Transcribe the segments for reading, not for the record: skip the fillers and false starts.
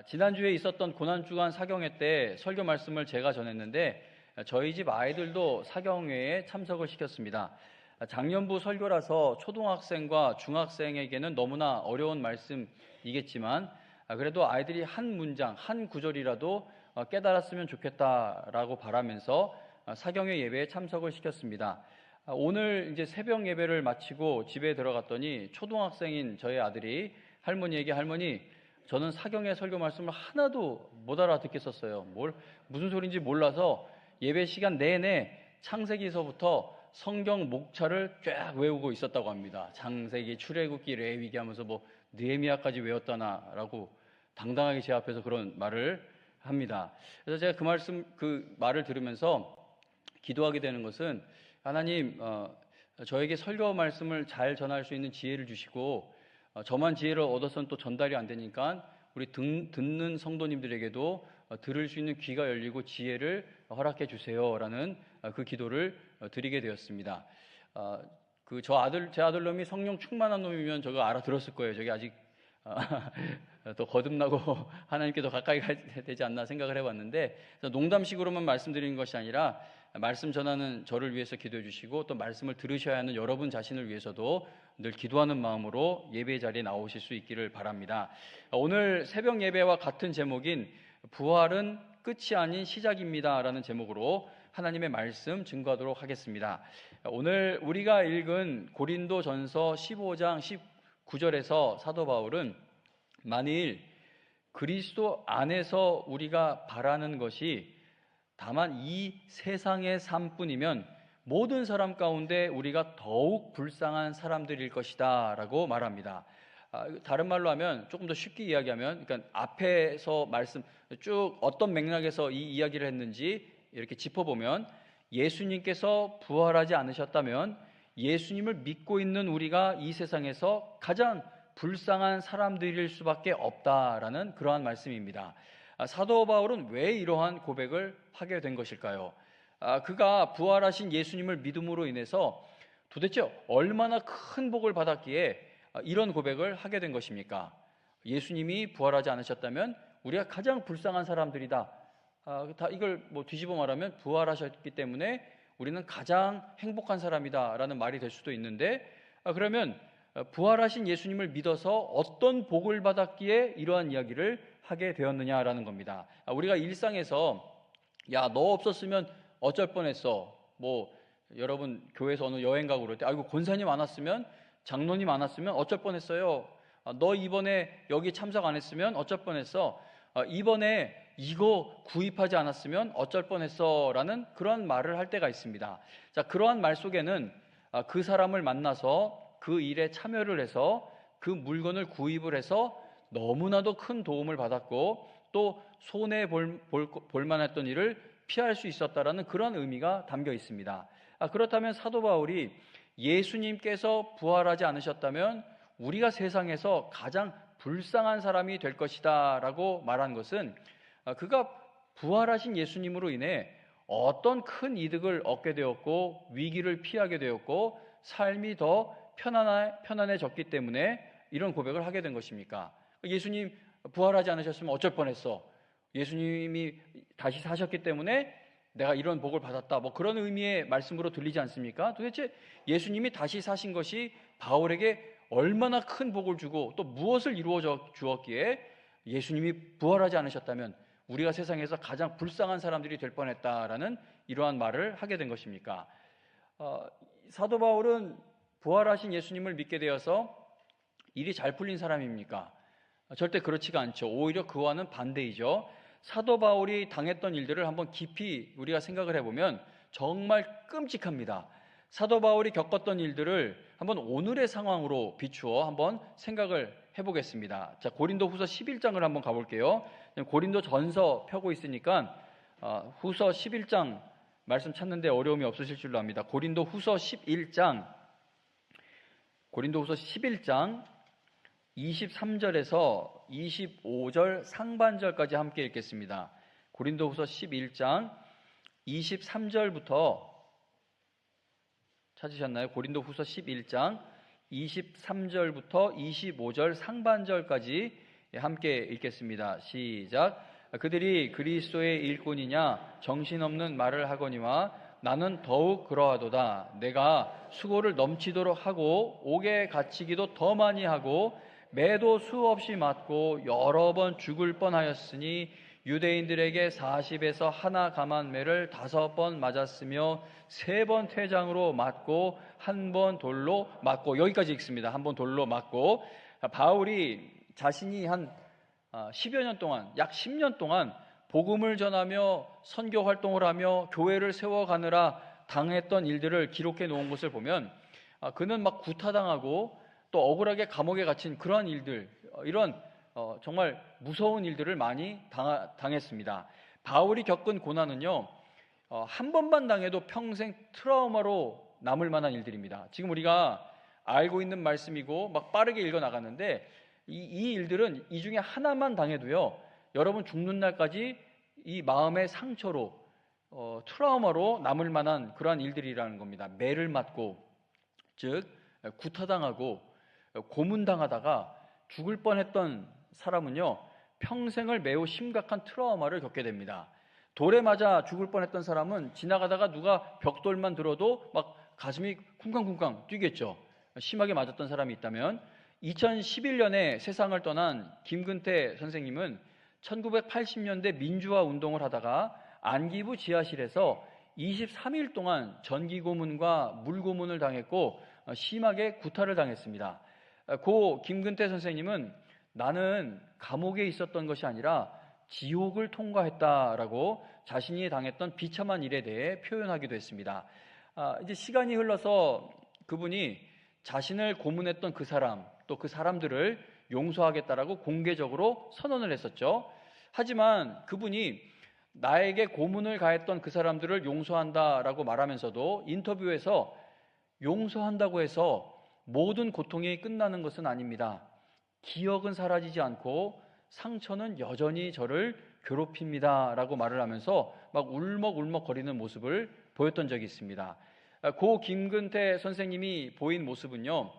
지난주에 있었던 고난주간 사경회 때 설교 말씀을 제가 전했는데 저희 집 아이들도 사경회에 참석을 시켰습니다. 작년부 설교라서 초등학생과 중학생에게는 너무나 어려운 말씀이겠지만 그래도 아이들이 한 문장, 한 구절이라도 깨달았으면 좋겠다라고 바라면서 사경회 예배에 참석을 시켰습니다. 오늘 이제 새벽 예배를 마치고 집에 들어갔더니 초등학생인 저희 아들이 할머니에게 할머니, 저는 사경회 설교 말씀을 하나도 못 알아듣겠었어요. 무슨 소리인지 몰라서 예배 시간 내내 창세기서부터 성경 목차를 쫙 외우고 있었다고 합니다. 창세기, 출애굽기, 레위기 하면서 느헤미야까지 외웠다나라고 당당하게 제 앞에서 그런 말을 합니다. 그래서 제가 그 말을 들으면서 기도하게 되는 것은 하나님, 저에게 설교 말씀을 잘 전할 수 있는 지혜를 주시고 저만 지혜를 얻어서는 또 전달이 안 되니까 우리 듣는 성도님들에게도 들을 수 있는 귀가 열리고 지혜를 허락해 주세요라는 그 기도를 드리게 되었습니다. 제 아들놈이 성령 충만한 놈이면 저거 알아들었을 거예요. 저게 아직 또 거듭나고 하나님께 더 가까이 가야 되지 않나 생각을 해봤는데, 농담식으로만 말씀드리는 것이 아니라 말씀 전하는 저를 위해서 기도해 주시고 또 말씀을 들으셔야 하는 여러분 자신을 위해서도 늘 기도하는 마음으로 예배 자리에 나오실 수 있기를 바랍니다. 오늘 새벽 예배와 같은 제목인 부활은 끝이 아닌 시작입니다 라는 제목으로 하나님의 말씀 증거하도록 하겠습니다. 오늘 우리가 읽은 고린도전서 15장 19절에서 사도 바울은 만일 그리스도 안에서 우리가 바라는 것이 다만 이 세상의 삶뿐이면 모든 사람 가운데 우리가 더욱 불쌍한 사람들일 것이다 라고 말합니다. 다른 말로 하면, 조금 더 쉽게 이야기하면, 그러니까 앞에서 말씀 쭉 어떤 맥락에서 이 이야기를 했는지 이렇게 짚어보면, 예수님께서 부활하지 않으셨다면 예수님을 믿고 있는 우리가 이 세상에서 가장 불쌍한 사람들일 수밖에 없다라는 그러한 말씀입니다. 사도 바울은 왜 이러한 고백을 하게 된 것일까요? 그가 부활하신 예수님을 믿음으로 인해서 도대체 얼마나 큰 복을 받았기에 이런 고백을 하게 된 것입니까? 예수님이 부활하지 않으셨다면 우리가 가장 불쌍한 사람들이다. 이걸 뒤집어 말하면 부활하셨기 때문에 우리는 가장 행복한 사람이다라는 말이 될 수도 있는데, 그러면 부활하신 예수님을 믿어서 어떤 복을 받았기에 이러한 이야기를 하게 되었느냐라는 겁니다. 우리가 일상에서 야, 너 없었으면 어쩔 뻔했어. 여러분 교회에서 어느 여행 가고 그럴 때 아이고 권사님 안 왔으면, 장로님 안 왔으면 어쩔 뻔했어요. 너 이번에 여기 참석 안 했으면 어쩔 뻔했어. 이번에 이거 구입하지 않았으면 어쩔 뻔했어 라는 그런 말을 할 때가 있습니다. 자, 그러한 말 속에는 그 사람을 만나서 그 일에 참여를 해서 그 물건을 구입을 해서 너무나도 큰 도움을 받았고 또 손해 볼 만했던 일을 피할 수 있었다라는 그런 의미가 담겨 있습니다. 그렇다면 사도 바울이 예수님께서 부활하지 않으셨다면 우리가 세상에서 가장 불쌍한 사람이 될 것이다 라고 말한 것은 그가 부활하신 예수님으로 인해 어떤 큰 이득을 얻게 되었고 위기를 피하게 되었고 삶이 더 편안해졌기 때문에 이런 고백을 하게 된 것입니까? 예수님 부활하지 않으셨으면 어쩔 뻔했어. 예수님이 다시 사셨기 때문에 내가 이런 복을 받았다. 그런 의미의 말씀으로 들리지 않습니까? 도대체 예수님이 다시 사신 것이 바울에게 얼마나 큰 복을 주고 또 무엇을 이루어 주었기에 예수님이 부활하지 않으셨다면 우리가 세상에서 가장 불쌍한 사람들이 될 뻔했다라는 이러한 말을 하게 된 것입니까? 사도 바울은 부활하신 예수님을 믿게 되어서 일이 잘 풀린 사람입니까? 절대 그렇지가 않죠. 오히려 그와는 반대이죠. 사도 바울이 당했던 일들을 한번 깊이 우리가 생각을 해보면 정말 끔찍합니다. 사도 바울이 겪었던 일들을 한번 오늘의 상황으로 비추어 한번 생각을 해보겠습니다. 자, 고린도 후서 11장을 한번 가볼게요. 고린도 전서 펴고 있으니까 후서 11장 말씀 찾는데 어려움이 없으실 줄로 압니다. 고린도 후서 11장 23절에서 25절 상반절까지 함께 읽겠습니다. 고린도후서 11장 23절부터 찾으셨나요? 고린도후서 11장 23절부터 25절 상반절까지 함께 읽겠습니다. 시작. 그들이 그리스도의 일꾼이냐 정신없는 말을 하거니와 나는 더욱 그러하도다. 내가 수고를 넘치도록 하고 옥에 갇히기도 더 많이 하고 매도 수없이 맞고 여러 번 죽을 뻔하였으니 유대인들에게 40에서 하나 감한매를 5번 맞았으며 3번 퇴장으로 맞고 1번 돌로 맞고, 여기까지 읽습니다. 1번 돌로 맞고, 바울이 자신이 한 10여 년 동안, 약 10년 동안 복음을 전하며 선교 활동을 하며 교회를 세워가느라 당했던 일들을 기록해 놓은 것을 보면 그는 막 구타당하고 또 억울하게 감옥에 갇힌 그러한 일들, 이런 정말 무서운 일들을 많이 당했습니다. 바울이 겪은 고난은요, 한 번만 당해도 평생 트라우마로 남을 만한 일들입니다. 지금 우리가 알고 있는 말씀이고 막 빠르게 읽어 나갔는데 이 일들은 이 중에 하나만 당해도요, 여러분 죽는 날까지 이 마음의 상처로 트라우마로 남을 만한 그러한 일들이라는 겁니다. 매를 맞고, 즉 구타당하고 고문당하다가 죽을 뻔했던 사람은요, 평생을 매우 심각한 트라우마를 겪게 됩니다. 돌에 맞아 죽을 뻔했던 사람은 지나가다가 누가 벽돌만 들어도 막 가슴이 쿵쾅쿵쾅 뛰겠죠. 심하게 맞았던 사람이 있다면. 2011년에 세상을 떠난 김근태 선생님은 1980년대 민주화 운동을 하다가 안기부 지하실에서 23일 동안 전기고문과 물고문을 당했고 심하게 구타를 당했습니다. 고 김근태 선생님은 나는 감옥에 있었던 것이 아니라 지옥을 통과했다라고 자신이 당했던 비참한 일에 대해 표현하기도 했습니다. 이제 시간이 흘러서 그분이 자신을 고문했던 그 사람, 또 그 사람들을 용서하겠다라고 공개적으로 선언을 했었죠. 하지만 그분이 나에게 고문을 가했던 그 사람들을 용서한다라고 말하면서도 인터뷰에서 용서한다고 해서 모든 고통이 끝나는 것은 아닙니다. 기억은 사라지지 않고 상처는 여전히 저를 괴롭힙니다 라고 말을 하면서 막 울먹울먹거리는 모습을 보였던 적이 있습니다. 고 김근태 선생님이 보인 모습은요,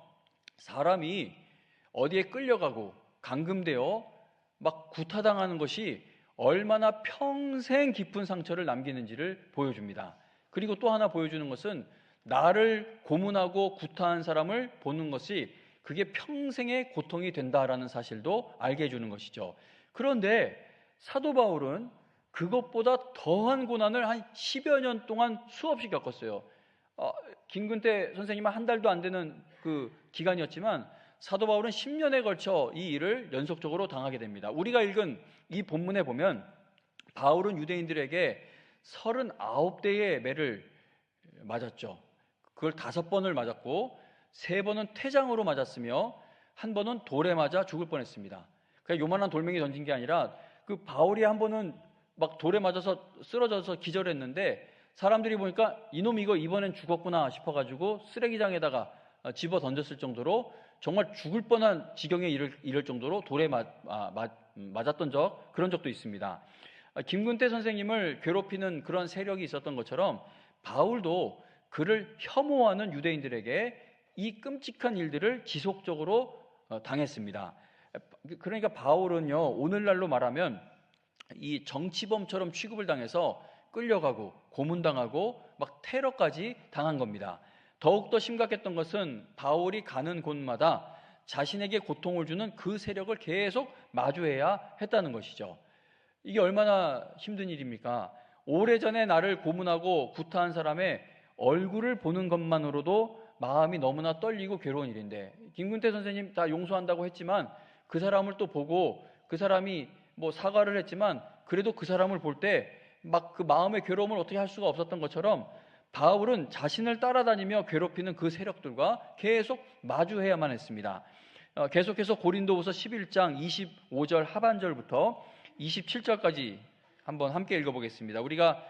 사람이 어디에 끌려가고 감금되어 막 구타당하는 것이 얼마나 평생 깊은 상처를 남기는지를 보여줍니다. 그리고 또 하나 보여주는 것은 나를 고문하고 구타한 사람을 보는 것이 그게 평생의 고통이 된다라는 사실도 알게 해주는 것이죠. 그런데 사도 바울은 그것보다 더한 고난을 한 10여 년 동안 수없이 겪었어요. 김근태 선생님은 한 달도 안 되는 그 기간이었지만 사도 바울은 10년에 걸쳐 이 일을 연속적으로 당하게 됩니다. 우리가 읽은 이 본문에 보면 바울은 유대인들에게 39대의 매를 맞았죠. 그걸 5번을 맞았고 3번은 퇴장으로 맞았으며 1번은 돌에 맞아 죽을 뻔했습니다. 그냥 요만한 돌멩이 던진 게 아니라 그 바울이 한 번은 막 돌에 맞아서 쓰러져서 기절했는데 사람들이 보니까 이놈 이거 이번엔 죽었구나 싶어가지고 쓰레기장에다가 집어 던졌을 정도로 정말 죽을 뻔한 지경에 이를 정도로 돌에 맞았던 그런 적도 있습니다. 김근태 선생님을 괴롭히는 그런 세력이 있었던 것처럼 바울도 그를 혐오하는 유대인들에게 이 끔찍한 일들을 지속적으로 당했습니다. 그러니까 바울은요, 오늘날로 말하면 이 정치범처럼 취급을 당해서 끌려가고 고문당하고 막 테러까지 당한 겁니다. 더욱더 심각했던 것은 바울이 가는 곳마다 자신에게 고통을 주는 그 세력을 계속 마주해야 했다는 것이죠. 이게 얼마나 힘든 일입니까? 오래전에 나를 고문하고 구타한 사람의 얼굴을 보는 것만으로도 마음이 너무나 떨리고 괴로운 일인데, 김근태 선생님 다 용서한다고 했지만 그 사람을 또 보고 그 사람이 뭐 사과를 했지만 그래도 그 사람을 볼 때 막 그 마음의 괴로움을 어떻게 할 수가 없었던 것처럼 바울은 자신을 따라다니며 괴롭히는 그 세력들과 계속 마주해야만 했습니다. 계속해서 고린도후서 11장 25절 하반절부터 27절까지 한번 함께 읽어보겠습니다. 우리가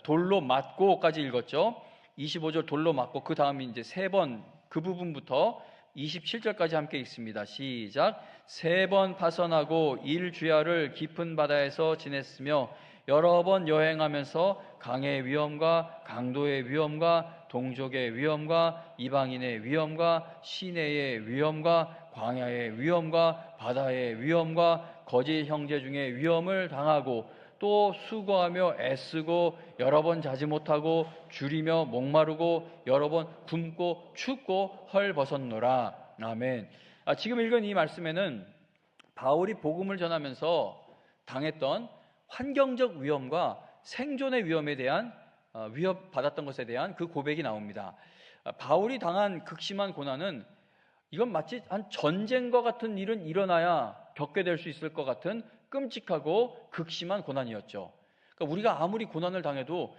돌로 맞고까지 읽었죠. 25절 돌로 맞고 그 다음에 이제 3번 그 부분부터 27절까지 함께 읽습니다. 시작. 3번 파선하고 일주야를 깊은 바다에서 지냈으며 여러 번 여행하면서 강의 위험과 강도의 위험과 동족의 위험과 이방인의 위험과 시내의 위험과 광야의 위험과 바다의 위험과 거짓 형제 중에 위험을 당하고 또 수고하며 애쓰고 여러 번 자지 못하고 줄이며 목마르고 여러 번 굶고 춥고 헐벗었노라. 아멘. 지금 읽은 이 말씀에는 바울이 복음을 전하면서 당했던 환경적 위험과 생존의 위험에 대한 위협받았던 것에 대한 그 고백이 나옵니다. 바울이 당한 극심한 고난은 이건 마치 한 전쟁과 같은 일은 일어나야 겪게 될 수 있을 것 같은 끔찍하고 극심한 고난이었죠. 그러니까 우리가 아무리 고난을 당해도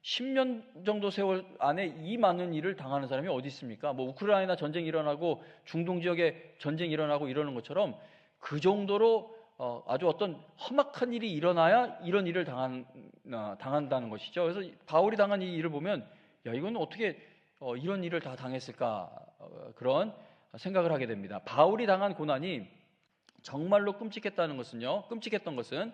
10년 정도 세월 안에 이 많은 일을 당하는 사람이 어디 있습니까? 뭐 우크라이나 전쟁이 일어나고 중동 지역에 전쟁이 일어나고 이러는 것처럼 그 정도로 아주 어떤 험악한 일이 일어나야 이런 일을 당한다는 것이죠. 그래서 바울이 당한 이 일을 보면 야, 이건 어떻게 이런 일을 다 당했을까? 그런 생각을 하게 됩니다. 바울이 당한 고난이 정말로 끔찍했던 것은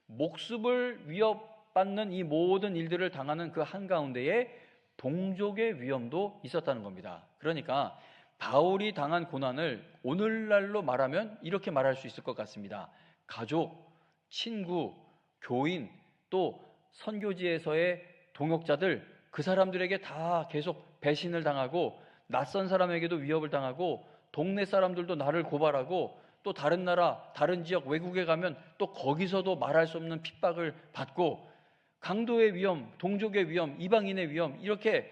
목숨을 위협받는 이 모든 일들을 당하는 그 한가운데에 동족의 위험도 있었다는 겁니다. 그러니까 바울이 당한 고난을 오늘날로 말하면 이렇게 말할 수 있을 것 같습니다. 가족, 친구, 교인, 또 선교지에서의 동역자들, 그 사람들에게 다 계속 배신을 당하고 낯선 사람에게도 위협을 당하고 동네 사람들도 나를 고발하고 또 다른 나라, 다른 지역, 외국에 가면 또 거기서도 말할 수 없는 핍박을 받고 강도의 위험, 동족의 위험, 이방인의 위험, 이렇게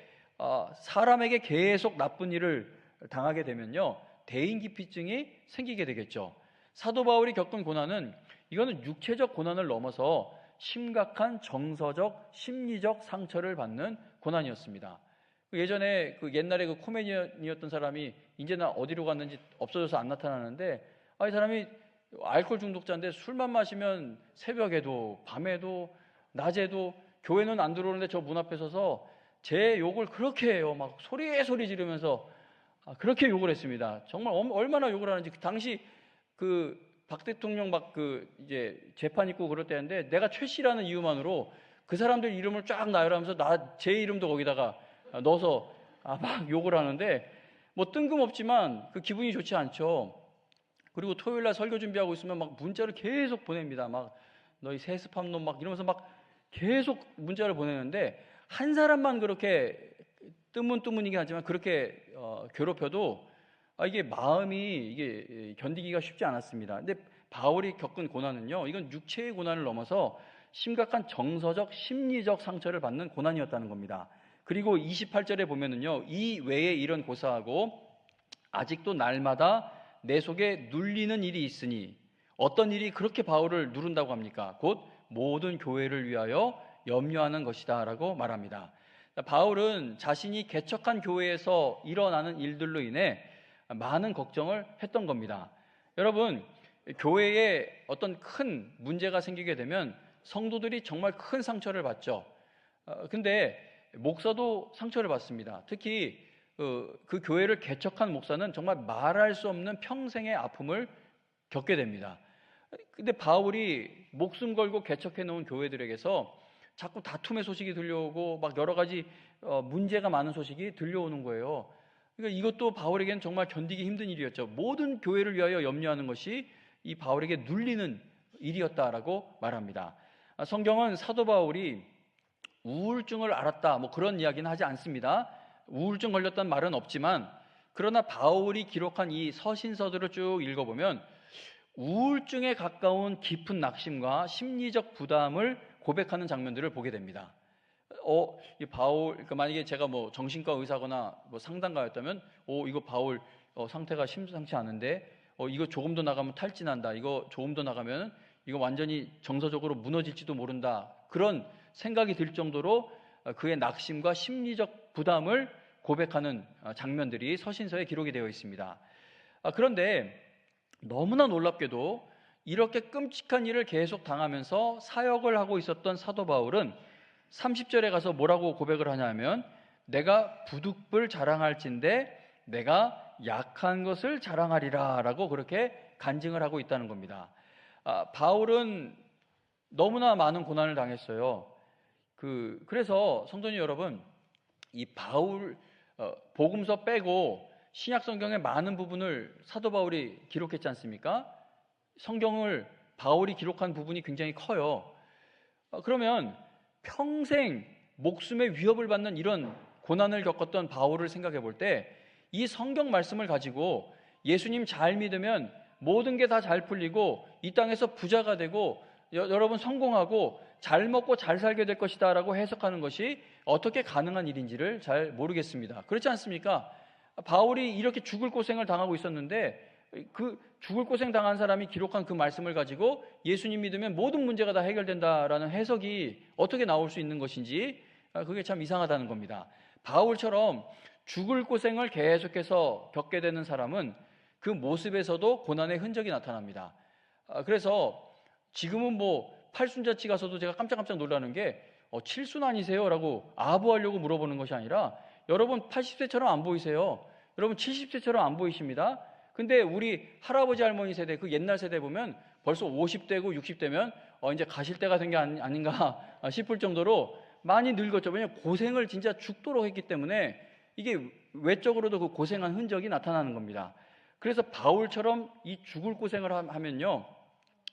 사람에게 계속 나쁜 일을 당하게 되면요, 대인기피증이 생기게 되겠죠. 사도 바울이 겪은 고난은 이거는 육체적 고난을 넘어서 심각한 정서적, 심리적 상처를 받는 고난이었습니다. 예전에 옛날에 코미디언이었던 사람이 이제는 어디로 갔는지 없어져서 안 나타나는데, 이 사람이 알코올 중독자인데 술만 마시면 새벽에도 밤에도 낮에도 교회는 안 들어오는데 저 문 앞에 서서 제 욕을 그렇게 해요. 막 소리 지르면서 그렇게 욕을 했습니다. 정말 얼마나 욕을 하는지. 당시 박 대통령 이제 재판 있고 그럴 때인데 내가 최 씨라는 이유만으로 그 사람들 이름을 쫙 나열하면서 제 이름도 거기다가 넣어서 막 욕을 하는데 뭐 뜬금없지만 기분이 좋지 않죠. 그리고 토요일 날 설교 준비하고 있으면 막 문자를 계속 보냅니다. 막 너희 세습한 놈 막 이러면서 막 계속 문자를 보내는데 한 사람만 그렇게 뜨문뜨문이긴 하지만 그렇게 괴롭혀도 이게 마음이 견디기가 쉽지 않았습니다. 근데 바울이 겪은 고난은요, 이건 육체의 고난을 넘어서 심각한 정서적, 심리적 상처를 받는 고난이었다는 겁니다. 그리고 28절에 보면은요, 이 외에 이런 고사하고 아직도 날마다 내 속에 눌리는 일이 있으니, 어떤 일이 그렇게 바울을 누른다고 합니까? 곧 모든 교회를 위하여 염려하는 것이다 라고 말합니다. 바울은 자신이 개척한 교회에서 일어나는 일들로 인해 많은 걱정을 했던 겁니다. 여러분, 교회에 어떤 큰 문제가 생기게 되면 성도들이 정말 큰 상처를 받죠. 근데 목사도 상처를 받습니다. 특히 그 교회를 개척한 목사는 정말 말할 수 없는 평생의 아픔을 겪게 됩니다. 근데 바울이 목숨 걸고 개척해 놓은 교회들에게서 자꾸 다툼의 소식이 들려오고 막 여러 가지 문제가 많은 소식이 들려오는 거예요. 그러니까 이것도 바울에게는 정말 견디기 힘든 일이었죠. 모든 교회를 위하여 염려하는 것이 이 바울에게 눌리는 일이었다라고 말합니다. 성경은 사도 바울이 우울증을 앓았다 뭐 그런 이야기는 하지 않습니다. 우울증 걸렸다는 말은 없지만, 그러나 바울이 기록한 이 서신서들을 쭉 읽어보면 우울증에 가까운 깊은 낙심과 심리적 부담을 고백하는 장면들을 보게 됩니다. 이 바울, 그러니까 만약에 제가 뭐 정신과 의사거나 뭐 상담가였다면, 이거 바울 상태가 심상치 않은데, 이거 조금 더 나가면 탈진한다. 이거 조금 더 나가면 이거 완전히 정서적으로 무너질지도 모른다. 그런 생각이 들 정도로 그의 낙심과 심리적 부담을 고백하는 장면들이 서신서에 기록이 되어 있습니다. 그런데 너무나 놀랍게도 이렇게 끔찍한 일을 계속 당하면서 사역을 하고 있었던 사도 바울은 30절에 가서 뭐라고 고백을 하냐면, 내가 부득불 자랑할진대 내가 약한 것을 자랑하리라 라고 그렇게 간증을 하고 있다는 겁니다. 바울은 너무나 많은 고난을 당했어요. 그래서 성도님 여러분, 이 바울 복음서 빼고 신약 성경의 많은 부분을 사도 바울이 기록했지 않습니까? 성경을 바울이 기록한 부분이 굉장히 커요. 그러면 평생 목숨의 위협을 받는 이런 고난을 겪었던 바울을 생각해 볼 때 이 성경 말씀을 가지고 예수님 잘 믿으면 모든 게 다 잘 풀리고 이 땅에서 부자가 되고 여러분 성공하고 잘 먹고 잘 살게 될 것이다 라고 해석하는 것이 어떻게 가능한 일인지를 잘 모르겠습니다. 그렇지 않습니까? 바울이 이렇게 죽을 고생을 당하고 있었는데 그 죽을 고생 당한 사람이 기록한 그 말씀을 가지고 예수님 믿으면 모든 문제가 다 해결된다라는 해석이 어떻게 나올 수 있는 것인지 그게 참 이상하다는 겁니다. 바울처럼 죽을 고생을 계속해서 겪게 되는 사람은 그 모습에서도 고난의 흔적이 나타납니다. 그래서 지금은 팔순자치 가서도 제가 깜짝깜짝 놀라는 게 칠순 아니세요? 라고 아부하려고 물어보는 것이 아니라 여러분 80세처럼 안 보이세요? 여러분 70세처럼 안 보이십니다? 근데 우리 할아버지 할머니 세대, 그 옛날 세대 보면 벌써 50대고 60대면 이제 가실 때가 된 게 아닌가 싶을 정도로 많이 늙었죠. 왜냐하면 고생을 진짜 죽도록 했기 때문에 이게 외적으로도 그 고생한 흔적이 나타나는 겁니다. 그래서 바울처럼 이 죽을 고생을 하면요,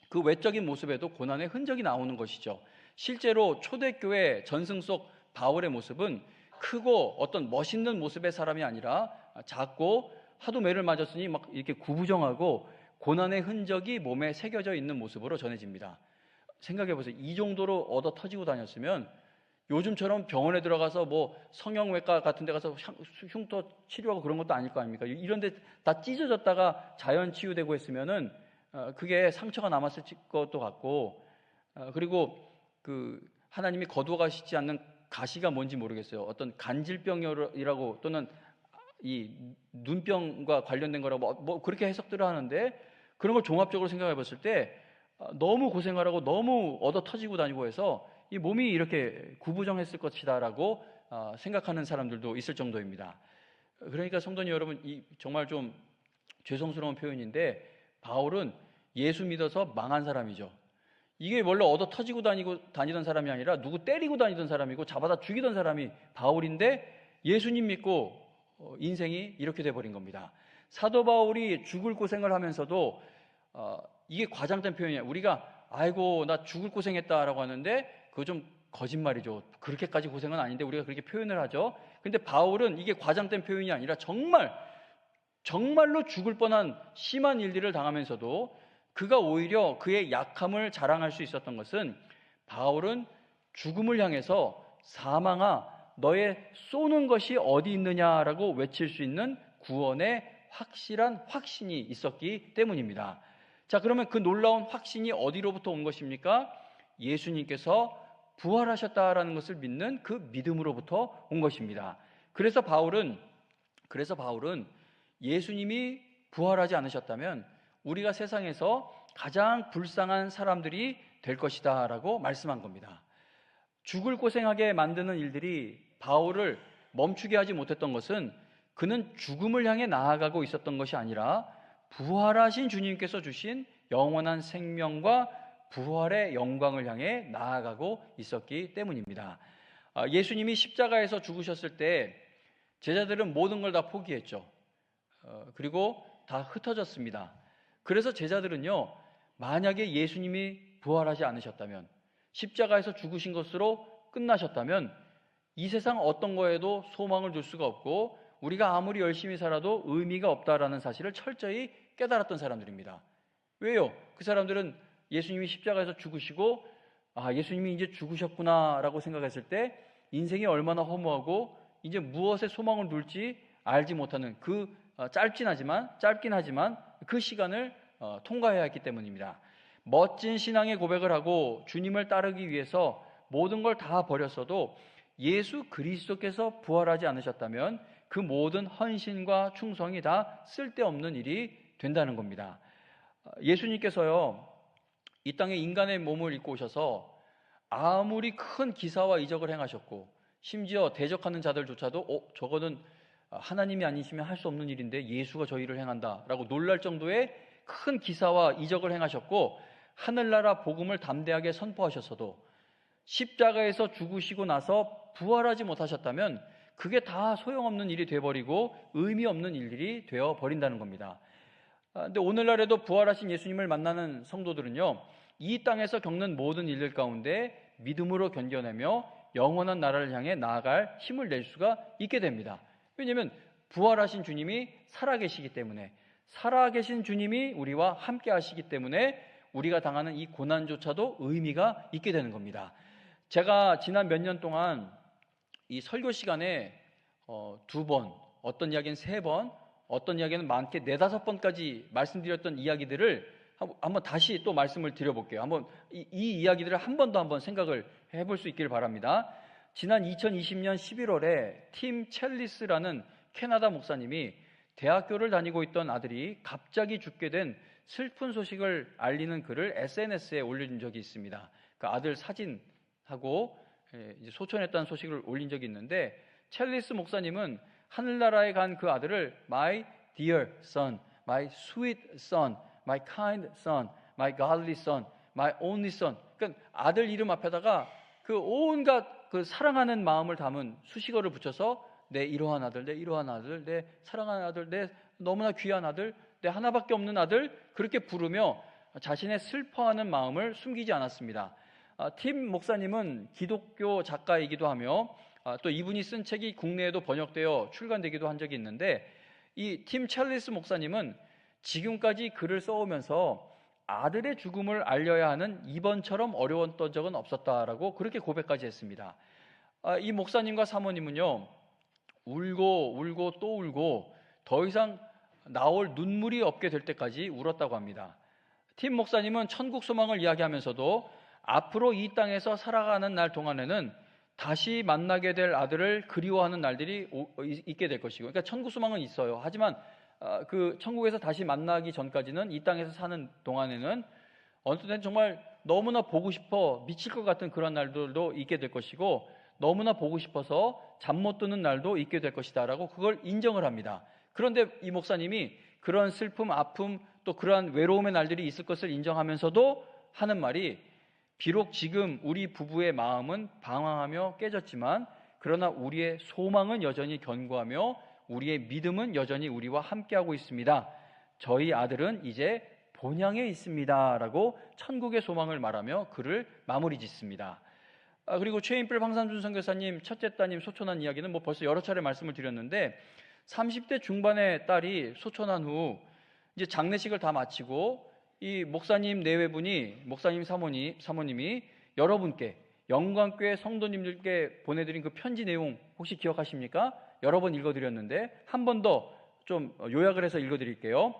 그 외적인 모습에도 고난의 흔적이 나오는 것이죠. 실제로 초대교회 전승 속 바울의 모습은 크고 어떤 멋있는 모습의 사람이 아니라 작고 하도 매를 맞았으니 막 이렇게 구부정하고 고난의 흔적이 몸에 새겨져 있는 모습으로 전해집니다. 생각해 보세요. 이 정도로 얻어 터지고 다녔으면 요즘처럼 병원에 들어가서 성형외과 같은 데 가서 흉터 치료하고 그런 것도 아닐 거 아닙니까? 이런 데 다 찢어졌다가 자연 치유되고 했으면은 그게 상처가 남았을 것도 같고, 그리고 그 하나님이 거두어 가시지 않는 가시가 뭔지 모르겠어요. 어떤 간질병이라고 또는 이 눈병과 관련된 거라고 그렇게 해석들을 하는데, 그런 걸 종합적으로 생각해 봤을 때 너무 고생하라고 너무 얻어 터지고 다니고 해서 이 몸이 이렇게 구부정했을 것이다라고 생각하는 사람들도 있을 정도입니다. 그러니까 성도님 여러분, 이 정말 좀 죄송스러운 표현인데 바울은 예수 믿어서 망한 사람이죠. 이게 원래 얻어 터지고 다니던 사람이 아니라 누구 때리고 다니던 사람이고 잡아다 죽이던 사람이 바울인데 예수님 믿고 인생이 이렇게 돼버린 겁니다. 사도 바울이 죽을 고생을 하면서도 이게 과장된 표현이에요. 우리가 아이고 나 죽을 고생했다라고 하는데 그거 좀 거짓말이죠. 그렇게까지 고생은 아닌데 우리가 그렇게 표현을 하죠. 근데 바울은 이게 과장된 표현이 아니라 정말로 죽을 뻔한 심한 일들을 당하면서도 그가 오히려 그의 약함을 자랑할 수 있었던 것은 바울은 죽음을 향해서 사망아 너의 쏘는 것이 어디 있느냐라고 외칠 수 있는 구원의 확실한 확신이 있었기 때문입니다. 자, 그러면 그 놀라운 확신이 어디로부터 온 것입니까? 예수님께서 부활하셨다라는 것을 믿는 그 믿음으로부터 온 것입니다. 그래서 바울은 예수님이 부활하지 않으셨다면 우리가 세상에서 가장 불쌍한 사람들이 될 것이다 라고 말씀한 겁니다. 죽을 고생하게 만드는 일들이 바울을 멈추게 하지 못했던 것은 그는 죽음을 향해 나아가고 있었던 것이 아니라 부활하신 주님께서 주신 영원한 생명과 부활의 영광을 향해 나아가고 있었기 때문입니다. 예수님이 십자가에서 죽으셨을 때 제자들은 모든 걸 다 포기했죠. 그리고 다 흩어졌습니다. 그래서 제자들은요, 만약에 예수님이 부활하지 않으셨다면, 십자가에서 죽으신 것으로 끝나셨다면 이 세상 어떤 거에도 소망을 둘 수가 없고 우리가 아무리 열심히 살아도 의미가 없다라는 사실을 철저히 깨달았던 사람들입니다. 왜요? 그 사람들은 예수님이 십자가에서 죽으시고 예수님이 이제 죽으셨구나라고 생각했을 때 인생이 얼마나 허무하고 이제 무엇에 소망을 둘지 알지 못하는 그 짧긴 하지만 그 시간을 통과해야 했기 때문입니다. 멋진 신앙의 고백을 하고 주님을 따르기 위해서 모든 걸 다 버렸어도 예수 그리스도께서 부활하지 않으셨다면 그 모든 헌신과 충성이 다 쓸데없는 일이 된다는 겁니다. 예수님께서요, 이 땅에 인간의 몸을 입고 오셔서 아무리 큰 기사와 이적을 행하셨고 심지어 대적하는 자들조차도 저거는 하나님이 아니시면 할 수 없는 일인데 예수가 저 일을 행한다라고 놀랄 정도의 큰 기사와 이적을 행하셨고 하늘나라 복음을 담대하게 선포하셨어도 십자가에서 죽으시고 나서 부활하지 못하셨다면 그게 다 소용없는 일이 되어버리고 의미 없는 일들이 되어버린다는 겁니다. 근데 오늘날에도 부활하신 예수님을 만나는 성도들은요, 이 땅에서 겪는 모든 일들 가운데 믿음으로 견뎌내며 영원한 나라를 향해 나아갈 힘을 낼 수가 있게 됩니다. 왜냐하면 부활하신 주님이 살아계시기 때문에, 살아계신 주님이 우리와 함께 하시기 때문에 우리가 당하는 이 고난조차도 의미가 있게 되는 겁니다. 제가 지난 몇 년 동안 이 설교 시간에 2번, 어떤 이야기는 3번, 어떤 이야기는 많게 4-5번까지 말씀드렸던 이야기들을 한번 다시 또 말씀을 드려볼게요. 한번 이 이야기들을 한 번 더 한번 생각을 해볼 수 있기를 바랍니다. 지난 2020년 11월에 팀 첼리스라는 캐나다 목사님이 대학교를 다니고 있던 아들이 갑자기 죽게 된 슬픈 소식을 알리는 글을 SNS에 올린 적이 있습니다. 그 아들 사진하고 이제 소천했다는 소식을 올린 적이 있는데, 첼리스 목사님은 하늘나라에 간 그 아들을 My dear son, my sweet son, my kind son, my godly son, my only son. 그러니까 아들 이름 앞에다가 그 온갖 그 사랑하는 마음을 담은 수식어를 붙여서 내 이러한 아들, 내 이러한 아들, 내 사랑하는 아들, 내 너무나 귀한 아들, 내 하나밖에 없는 아들, 그렇게 부르며 자신의 슬퍼하는 마음을 숨기지 않았습니다. 팀 목사님은 기독교 작가이기도 하며 또 이분이 쓴 책이 국내에도 번역되어 출간되기도 한 적이 있는데, 이 팀 찰리스 목사님은 지금까지 글을 써오면서 아들의 죽음을 알려야 하는 이번처럼 어려웠던 적은 없었다라고 그렇게 고백까지 했습니다. 이 목사님과 사모님은요, 울고 또 울고 더 이상 나올 눈물이 없게 될 때까지 울었다고 합니다. 팀 목사님은 천국 소망을 이야기하면서도 앞으로 이 땅에서 살아가는 날 동안에는 다시 만나게 될 아들을 그리워하는 날들이 있게 될 것이고, 그러니까 천국 소망은 있어요. 하지만 그 천국에서 다시 만나기 전까지는 이 땅에서 사는 동안에는 어느 때는 정말 너무나 보고 싶어 미칠 것 같은 그런 날들도 있게 될 것이고, 너무나 보고 싶어서 잠 못 드는 날도 있게 될 것이다 라고 그걸 인정을 합니다. 그런데 이 목사님이 그런 슬픔, 아픔, 또 그러한 외로움의 날들이 있을 것을 인정하면서도 하는 말이, 비록 지금 우리 부부의 마음은 방황하며 깨졌지만 그러나 우리의 소망은 여전히 견고하며 우리의 믿음은 여전히 우리와 함께하고 있습니다. 저희 아들은 이제 본향에 있습니다 라고 천국의 소망을 말하며 글을 마무리 짓습니다. 그리고 최인필 황삼준 선교사님 첫째 따님 소천한 이야기는 뭐 벌써 여러 차례 말씀을 드렸는데, 30대 중반의 딸이 소천한 후 이제 장례식을 다 마치고 이 목사님 내외분이, 목사님 사모님이 여러분께, 영광교회 성도님들께 보내드린 그 편지 내용 혹시 기억하십니까? 여러 번 읽어드렸는데 한 번 더 좀 요약을 해서 읽어드릴게요.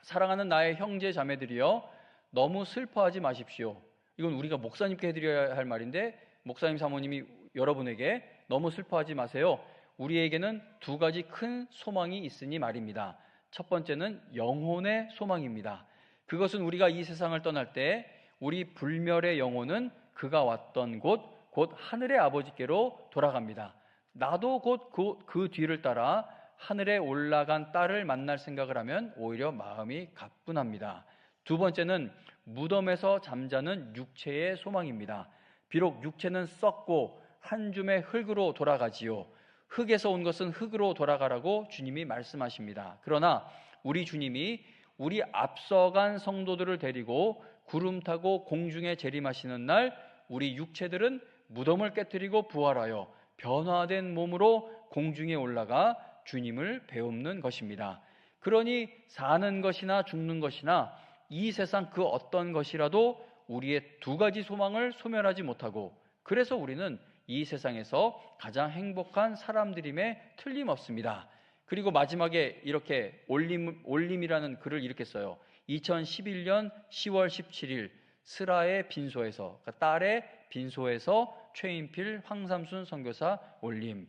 사랑하는 나의 형제 자매들이여, 너무 슬퍼하지 마십시오. 이건 우리가 목사님께 해드려야 할 말인데 목사님 사모님이 여러분에게 너무 슬퍼하지 마세요. 우리에게는 2가지 큰 소망이 있으니 말입니다. 첫 번째는 영혼의 소망입니다. 그것은 우리가 이 세상을 떠날 때 우리 불멸의 영혼은 그가 왔던 곳, 곧 하늘의 아버지께로 돌아갑니다. 나도 곧 그 뒤를 따라 하늘에 올라간 딸을 만날 생각을 하면 오히려 마음이 가뿐합니다. 2번째는 무덤에서 잠자는 육체의 소망입니다. 비록 육체는 썩고 한 줌의 흙으로 돌아가지요. 흙에서 온 것은 흙으로 돌아가라고 주님이 말씀하십니다. 그러나 우리 주님이 우리 앞서간 성도들을 데리고 구름 타고 공중에 재림하시는 날, 우리 육체들은 무덤을 깨뜨리고 부활하여 변화된 몸으로 공중에 올라가 주님을 배웁는 것입니다. 그러니 사는 것이나 죽는 것이나 이 세상 그 어떤 것이라도 우리의 2가지 소망을 소멸하지 못하고, 그래서 우리는 이 세상에서 가장 행복한 사람들임에 틀림없습니다. 그리고 마지막에 이렇게 올림이라는 글을 이렇게 써요. 2011년 10월 17일 스라의 빈소에서, 그러니까 딸의 빈소에서 최인필 황삼순 선교사 올림.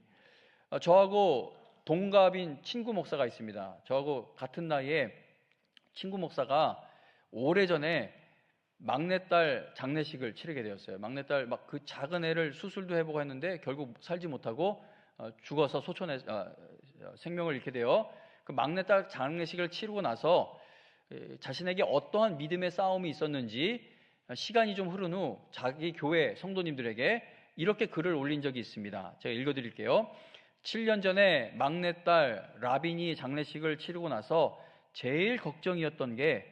저하고 동갑인 친구 목사가 있습니다. 저하고 같은 나이에 친구 목사가 오래전에 막내딸 장례식을 치르게 되었어요. 막내딸 막 그 작은 애를 수술도 해보고 했는데 결국 살지 못하고 죽어서 소천에 생명을 잃게 되어, 그 막내딸 장례식을 치르고 나서 자신에게 어떠한 믿음의 싸움이 있었는지 시간이 좀 흐른 후 자기 교회 성도님들에게 이렇게 글을 올린 적이 있습니다. 제가 읽어드릴게요. 7년 전에 막내딸 라빈이 장례식을 치르고 나서 제일 걱정이었던 게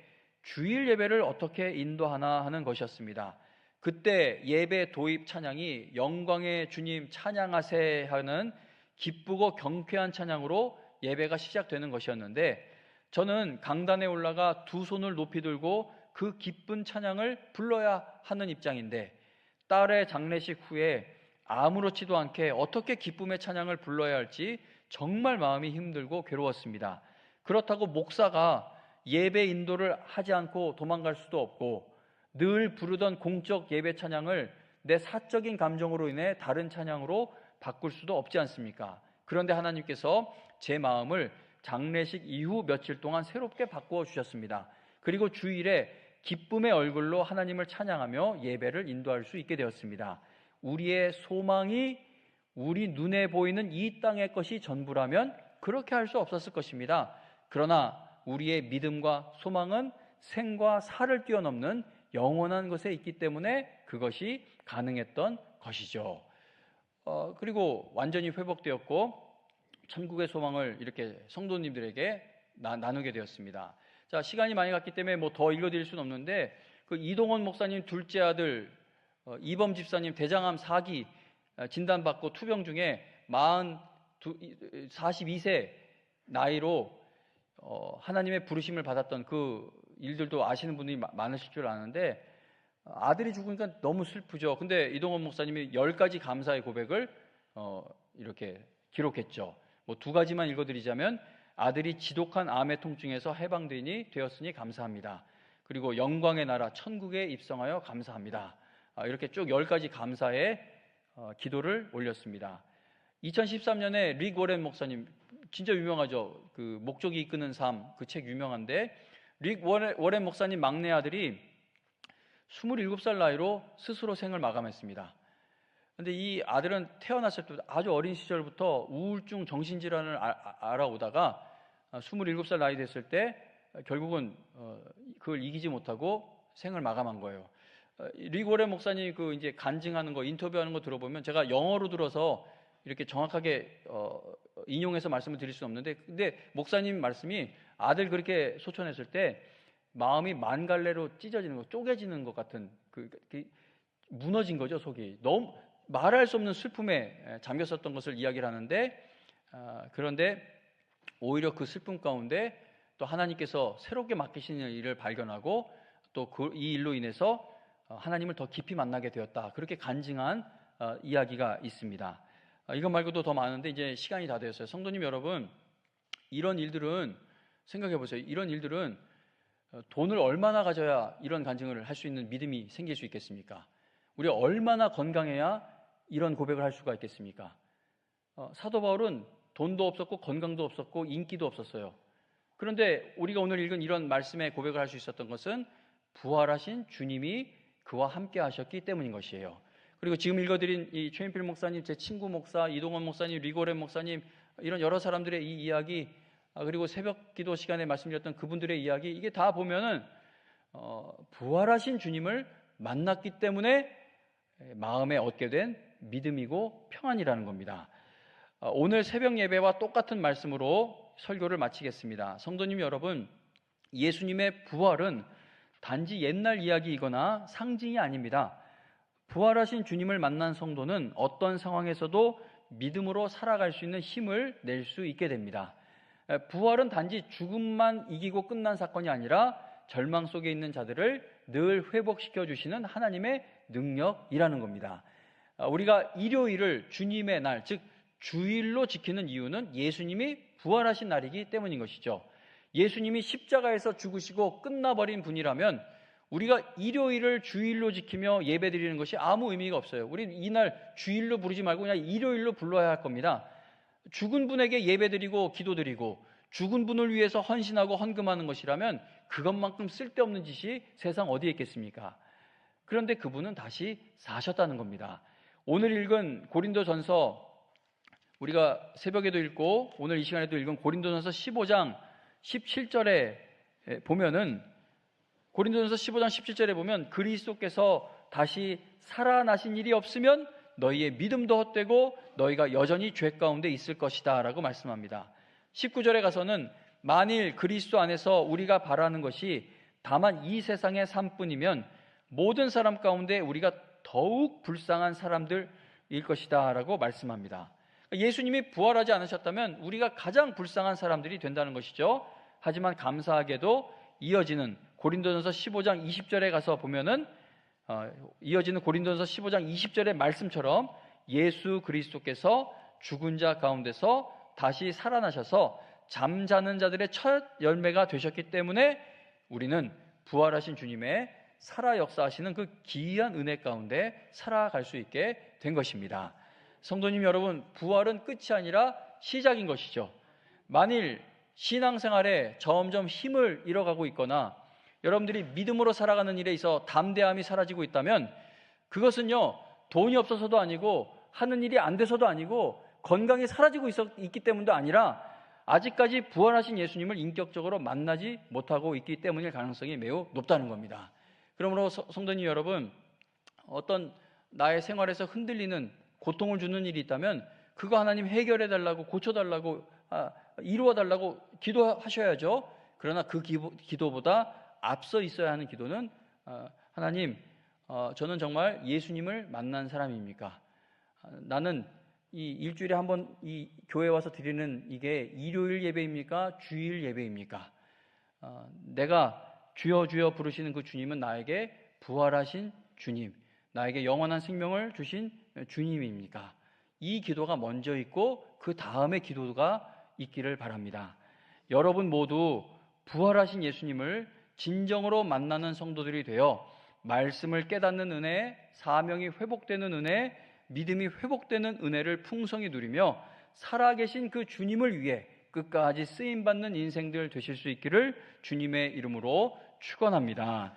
주일 예배를 어떻게 인도하나 하는 것이었습니다. 그때 예배 도입 찬양이 영광의 주님 찬양하세 하는 기쁘고 경쾌한 찬양으로 예배가 시작되는 것이었는데, 저는 강단에 올라가 두 손을 높이 들고 그 기쁜 찬양을 불러야 하는 입장인데, 딸의 장례식 후에 아무렇지도 않게 어떻게 기쁨의 찬양을 불러야 할지 정말 마음이 힘들고 괴로웠습니다. 그렇다고 목사가 예배 인도를 하지 않고 도망갈 수도 없고, 늘 부르던 공적 예배 찬양을 내 사적인 감정으로 인해 다른 찬양으로 바꿀 수도 없지 않습니까? 그런데 하나님께서 제 마음을 장례식 이후 며칠 동안 새롭게 바꾸어 주셨습니다. 그리고 주일에 기쁨의 얼굴로 하나님을 찬양하며 예배를 인도할 수 있게 되었습니다. 우리의 소망이 우리 눈에 보이는 이 땅의 것이 전부라면 그렇게 할 수 없었을 것입니다. 그러나 우리의 믿음과 소망은 생과 사를 뛰어넘는 영원한 것에 있기 때문에 그것이 가능했던 것이죠. 그리고 완전히 회복되었고 천국의 소망을 이렇게 성도님들에게 나누게 되었습니다. 자, 시간이 많이 갔기 때문에 더 읽어드릴 수는 없는데, 그 이동원 목사님 둘째 아들 이범 집사님 대장암 4기 진단받고 투병 중에 42세 나이로 하나님의 부르심을 받았던 그 일들도 아시는 분들이 많으실 줄 아는데, 아들이 죽으니까 너무 슬프죠. 근데 이동원 목사님이 10가지 감사의 고백을 이렇게 기록했죠. 2가지만 읽어드리자면, 아들이 지독한 암의 통증에서 되었으니 감사합니다. 그리고 영광의 나라 천국에 입성하여 감사합니다. 이렇게 쭉 10가지 감사의 기도를 올렸습니다. 2013년에 릭 워렌 목사님, 진짜 유명하죠. 그 목적이 이끄는 삶, 그 책 유명한데, 릭 워렌 목사님 막내 아들이 27살 나이로 스스로 생을 마감했습니다. 그런데 이 아들은 태어났을 때 아주 어린 시절부터 우울증 정신질환을 알아오다가 27살 나이 됐을 때 결국은 그걸 이기지 못하고 생을 마감한 거예요. 릭 워렌 목사님 그 이제 간증하는 거, 인터뷰하는 거 들어보면, 제가 영어로 들어서 이렇게 정확하게 인용해서 말씀을 드릴 수는 없는데, 근데 목사님 말씀이 아들 그렇게 소천했을 때 마음이 만갈래로 찢어지는 거, 쪼개지는 것 같은 무너진 거죠, 속이. 너무 말할 수 없는 슬픔에 잠겼었던 것을 이야기를 하는데, 그런데 오히려 그 슬픔 가운데 또 하나님께서 새롭게 맡기시는 일을 발견하고 또 이 일로 인해서 하나님을 더 깊이 만나게 되었다, 그렇게 간증한 이야기가 있습니다. 이것 말고도 더 많은데 이제 시간이 다 되었어요. 성도님 여러분, 이런 일들은 생각해 보세요. 이런 일들은 돈을 얼마나 가져야 이런 간증을 할 수 있는 믿음이 생길 수 있겠습니까? 우리가 얼마나 건강해야 이런 고백을 할 수가 있겠습니까? 사도 바울은 돈도 없었고 건강도 없었고 인기도 없었어요. 그런데 우리가 오늘 읽은 이런 말씀에 고백을 할 수 있었던 것은 부활하신 주님이 그와 함께 하셨기 때문인 것이에요. 그리고 지금 읽어드린 이 최인필 목사님, 제 친구 목사, 이동원 목사님, 리고렌 목사님, 이런 여러 사람들의 이 이야기, 그리고 새벽 기도 시간에 말씀드렸던 그분들의 이야기, 이게 다 보면은 부활하신 주님을 만났기 때문에 마음에 얻게 된 믿음이고 평안이라는 겁니다. 오늘 새벽 예배와 똑같은 말씀으로 설교를 마치겠습니다. 성도님 여러분, 예수님의 부활은 단지 옛날 이야기이거나 상징이 아닙니다. 부활하신 주님을 만난 성도는 어떤 상황에서도 믿음으로 살아갈 수 있는 힘을 낼 수 있게 됩니다. 부활은 단지 죽음만 이기고 끝난 사건이 아니라 절망 속에 있는 자들을 늘 회복시켜 주시는 하나님의 능력이라는 겁니다. 우리가 일요일을 주님의 날, 즉 주일로 지키는 이유는 예수님이 부활하신 날이기 때문인 것이죠. 예수님이 십자가에서 죽으시고 끝나버린 분이라면 우리가 일요일을 주일로 지키며 예배드리는 것이 아무 의미가 없어요. 우리 이날 주일로 부르지 말고 그냥 일요일로 불러야 할 겁니다. 죽은 분에게 예배드리고 기도드리고 죽은 분을 위해서 헌신하고 헌금하는 것이라면 그것만큼 쓸데없는 짓이 세상 어디에 있겠습니까? 그런데 그분은 다시 사셨다는 겁니다. 오늘 읽은 고린도전서, 우리가 새벽에도 읽고 오늘 이 시간에도 읽은 고린도전서 15장 17절에 보면은, 고린도전서 15장 17절에 보면 그리스도께서 다시 살아나신 일이 없으면 너희의 믿음도 헛되고 너희가 여전히 죄 가운데 있을 것이다 라고 말씀합니다. 19절에 가서는 만일 그리스도 안에서 우리가 바라는 것이 다만 이 세상의 삶뿐이면 모든 사람 가운데 우리가 더욱 불쌍한 사람들일 것이다 라고 말씀합니다. 예수님이 부활하지 않으셨다면 우리가 가장 불쌍한 사람들이 된다는 것이죠. 하지만 감사하게도 이어지는 고린도전서 15장 20절에 가서 보면은 이어지는 고린도전서 15장 20절의 말씀처럼 예수 그리스도께서 죽은 자 가운데서 다시 살아나셔서 잠자는 자들의 첫 열매가 되셨기 때문에 우리는 부활하신 주님의 살아 역사하시는 그 기이한 은혜 가운데 살아갈 수 있게 된 것입니다. 성도님 여러분, 부활은 끝이 아니라 시작인 것이죠. 만일 신앙생활에 점점 힘을 잃어가고 있거나 여러분들이 믿음으로 살아가는 일에 있어 담대함이 사라지고 있다면 그것은요, 돈이 없어서도 아니고 하는 일이 안 돼서도 아니고 건강이 사라지고 있기 때문도 아니라 아직까지 부활하신 예수님을 인격적으로 만나지 못하고 있기 때문일 가능성이 매우 높다는 겁니다. 그러므로 성도님 여러분, 어떤 나의 생활에서 흔들리는 고통을 주는 일이 있다면 그거 하나님 해결해달라고, 고쳐달라고, 이루어달라고 기도하셔야죠. 그러나 그 기도보다 앞서 있어야 하는 기도는 하나님, 저는 정말 예수님을 만난 사람입니까? 나는 이 일주일에 한 번 이 교회 와서 드리는 이게 일요일 예배입니까? 주일 예배입니까? 내가 주여 주여 부르시는 그 주님은 나에게 부활하신 주님, 나에게 영원한 생명을 주신 주님입니까? 이 기도가 먼저 있고 그 다음에 기도가 있기를 바랍니다. 여러분 모두 부활하신 예수님을 진정으로 만나는 성도들이 되어 말씀을 깨닫는 은혜, 사명이 회복되는 은혜, 믿음이 회복되는 은혜를 풍성히 누리며 살아계신 그 주님을 위해 끝까지 쓰임받는 인생들 되실 수 있기를 주님의 이름으로 축원합니다.